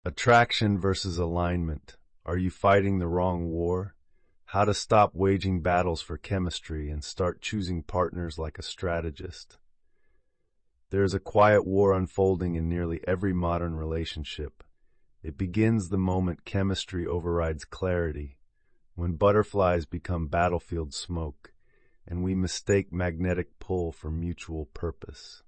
Attraction versus alignment. Are you fighting the wrong war? How to stop waging battles for chemistry and start choosing partners like a strategist. There is a quiet war unfolding in nearly every modern relationship. It begins the moment chemistry overrides clarity, when butterflies become battlefield smoke, and we mistake magnetic pull for mutual purpose.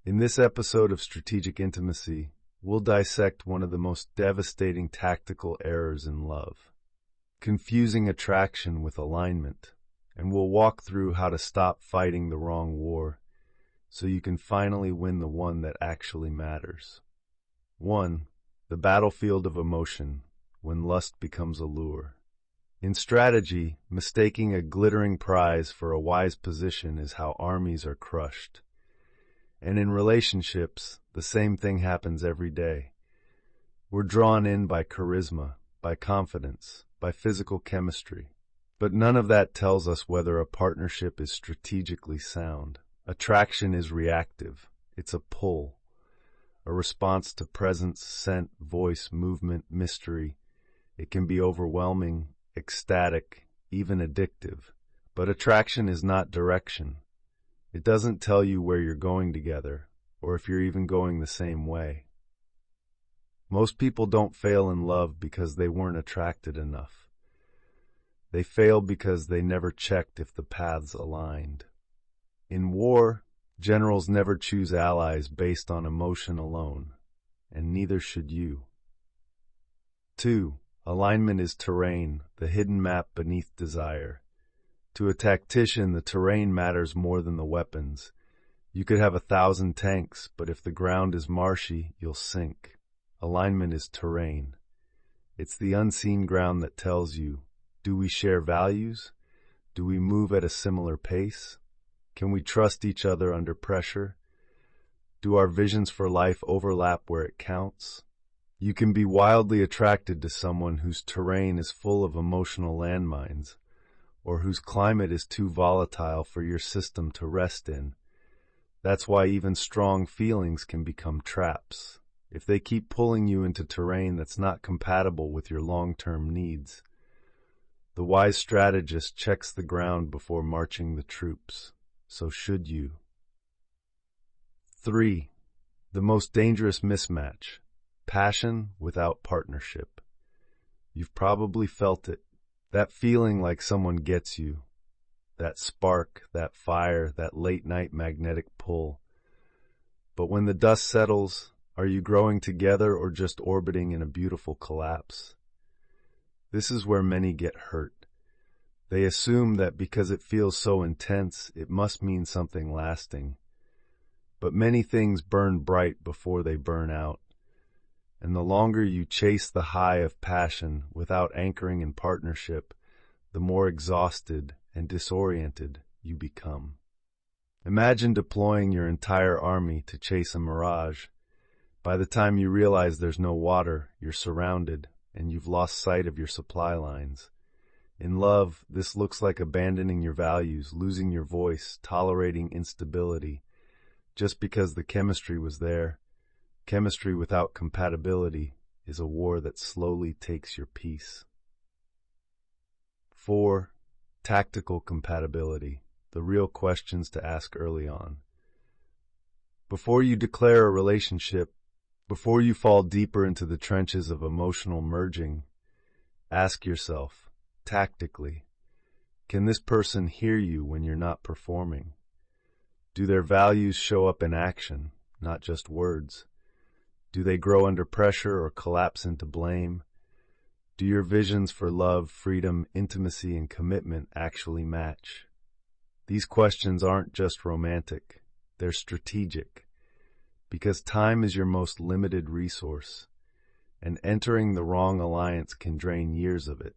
In this episode of Strategic Intimacy, we'll dissect one of the most devastating tactical errors in love, confusing attraction with alignment, and we'll walk through how to stop fighting the wrong war so you can finally win the one that actually matters. 1. The battlefield of emotion, when lust becomes a lure. In strategy, mistaking a glittering prize for a wise position is how armies are crushed. And in relationships, the same thing happens every day. We're drawn in by charisma, by confidence, by physical chemistry. But none of that tells us whether a partnership is strategically sound. Attraction is reactive. It's a pull, a response to presence, scent, voice, movement, mystery. It can be overwhelming, ecstatic, even addictive. But attraction is not direction. It doesn't tell you where you're going together, or if you're even going the same way. Most people don't fail in love because they weren't attracted enough. They fail because they never checked if the paths aligned. In war, generals never choose allies based on emotion alone, and neither should you. 2. Alignment is terrain, the hidden map beneath desire. To a tactician, the terrain matters more than the weapons. You could have 1,000 tanks, but if the ground is marshy, you'll sink. Alignment is terrain. It's the unseen ground that tells you, do we share values? Do we move at a similar pace? Can we trust each other under pressure? Do our visions for life overlap where it counts? You can be wildly attracted to someone whose terrain is full of emotional landmines, or whose climate is too volatile for your system to rest in. That's why even strong feelings can become traps, if they keep pulling you into terrain that's not compatible with your long-term needs. The wise strategist checks the ground before marching the troops. So should you. 3. The most dangerous mismatch. Passion without partnership. You've probably felt it. That feeling like someone gets you. That spark, that fire, that late-night magnetic pull. But when the dust settles, are you growing together or just orbiting in a beautiful collapse? This is where many get hurt. They assume that because it feels so intense, it must mean something lasting. But many things burn bright before they burn out. And the longer you chase the high of passion without anchoring in partnership, the more exhausted and disoriented you become. Imagine deploying your entire army to chase a mirage. By the time you realize there's no water, you're surrounded, and you've lost sight of your supply lines. In love, this looks like abandoning your values, losing your voice, tolerating instability. Just because the chemistry was there, chemistry without compatibility is a war that slowly takes your peace. 4. Tactical compatibility, the real questions to ask early on. Before you declare a relationship, before you fall deeper into the trenches of emotional merging, ask yourself, tactically, can this person hear you when you're not performing? Do their values show up in action, not just words? Do they grow under pressure or collapse into blame? Do your visions for love, freedom, intimacy, and commitment actually match? These questions aren't just romantic, they're strategic, because time is your most limited resource, and entering the wrong alliance can drain years of it.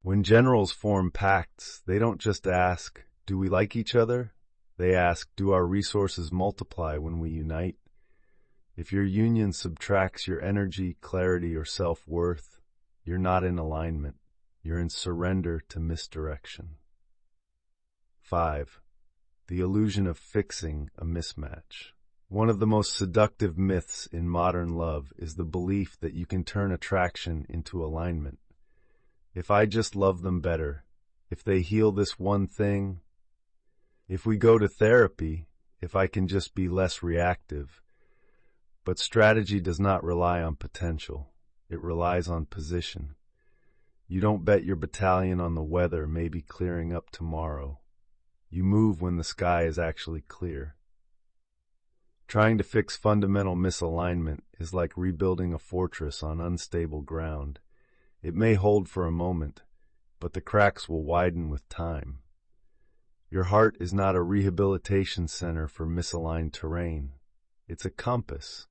When generals form pacts, they don't just ask, do we like each other? They ask, do our resources multiply when we unite? If your union subtracts your energy, clarity, or self-worth, you're not in alignment. You're in surrender to misdirection. 5. The illusion of fixing a mismatch. One of the most seductive myths in modern love is the belief that you can turn attraction into alignment. If I just love them better, if they heal this one thing, if we go to therapy, if I can just be less reactive. But strategy does not rely on potential. It relies on position. You don't bet your battalion on the weather maybe clearing up tomorrow. You move when the sky is actually clear. Trying to fix fundamental misalignment is like rebuilding a fortress on unstable ground. It may hold for a moment, but the cracks will widen with time. Your heart is not a rehabilitation center for misaligned terrain. It's a compass,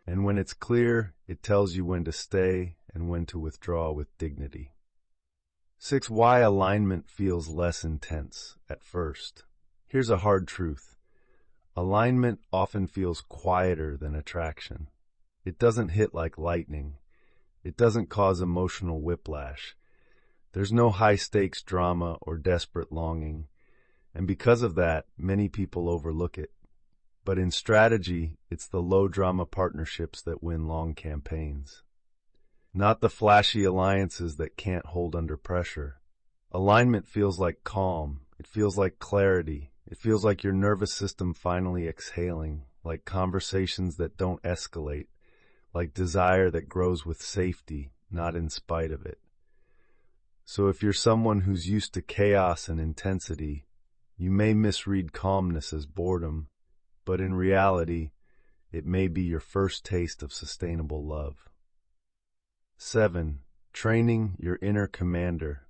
and when it's clear, it tells you when to stay and when to withdraw with dignity. 6. Why alignment feels less intense at first. Here's a hard truth. Alignment often feels quieter than attraction. It doesn't hit like lightning. It doesn't cause emotional whiplash. There's no high-stakes drama or desperate longing, and because of that, many people overlook it. But in strategy, it's the low-drama partnerships that win long campaigns. Not the flashy alliances that can't hold under pressure. Alignment feels like calm. It feels like clarity. It feels like your nervous system finally exhaling, like conversations that don't escalate, like desire that grows with safety, not in spite of it. So if you're someone who's used to chaos and intensity, you may misread calmness as boredom, but in reality, it may be your first taste of sustainable love. 7. Training your inner commander.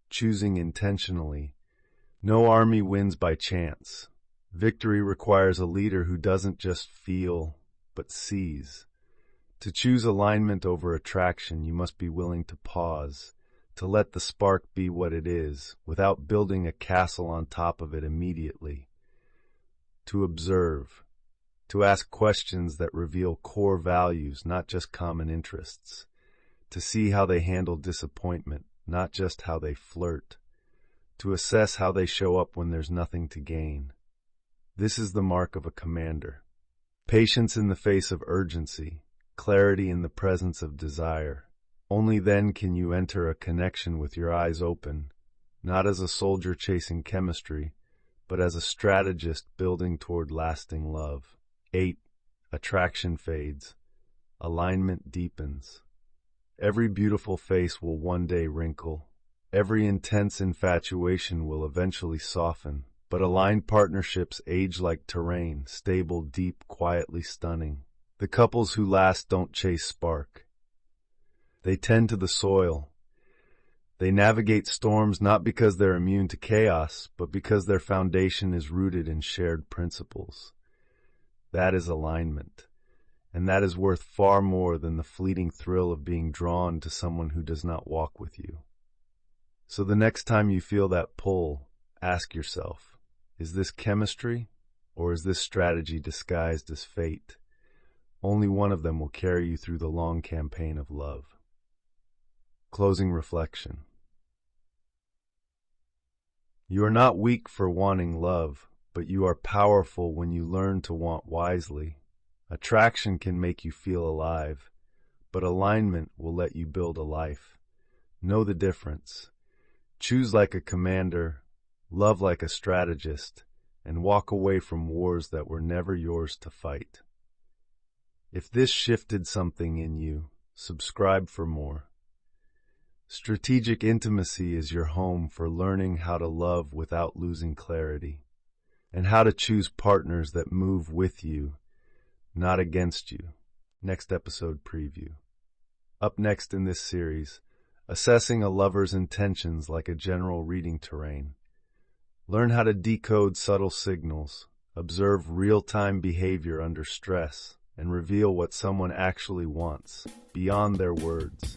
Choosing intentionally. No army wins by chance. Victory requires a leader who doesn't just feel, but sees. To choose alignment over attraction, you must be willing to pause, to let the spark be what it is, without building a castle on top of it immediately. To observe, to ask questions that reveal core values, not just common interests. To see how they handle disappointment, not just how they flirt. To assess how they show up when there's nothing to gain. This is the mark of a commander. Patience in the face of urgency, clarity in the presence of desire. Only then can you enter a connection with your eyes open, not as a soldier chasing chemistry, but as a strategist building toward lasting love. 8. Attraction fades. Alignment deepens. Every beautiful face will one day wrinkle. Every intense infatuation will eventually soften. But aligned partnerships age like terrain, stable, deep, quietly stunning. The couples who last don't chase spark. They tend to the soil. They navigate storms not because they're immune to chaos, but because their foundation is rooted in shared principles. That is alignment. And that is worth far more than the fleeting thrill of being drawn to someone who does not walk with you. So the next time you feel that pull, ask yourself, is this chemistry or is this strategy disguised as fate? Only one of them will carry you through the long campaign of love. Closing reflection. You are not weak for wanting love, but you are powerful when you learn to want wisely. Attraction can make you feel alive, but alignment will let you build a life. Know the difference. Choose like a commander, love like a strategist, and walk away from wars that were never yours to fight. If this shifted something in you, subscribe for more. Strategic intimacy is your home for learning how to love without losing clarity, and how to choose partners that move with you, not against you. Next episode preview. Up next in this series, assessing a lover's intentions like a general reading terrain. Learn how to decode subtle signals, observe real-time behavior under stress, and reveal what someone actually wants, beyond their words.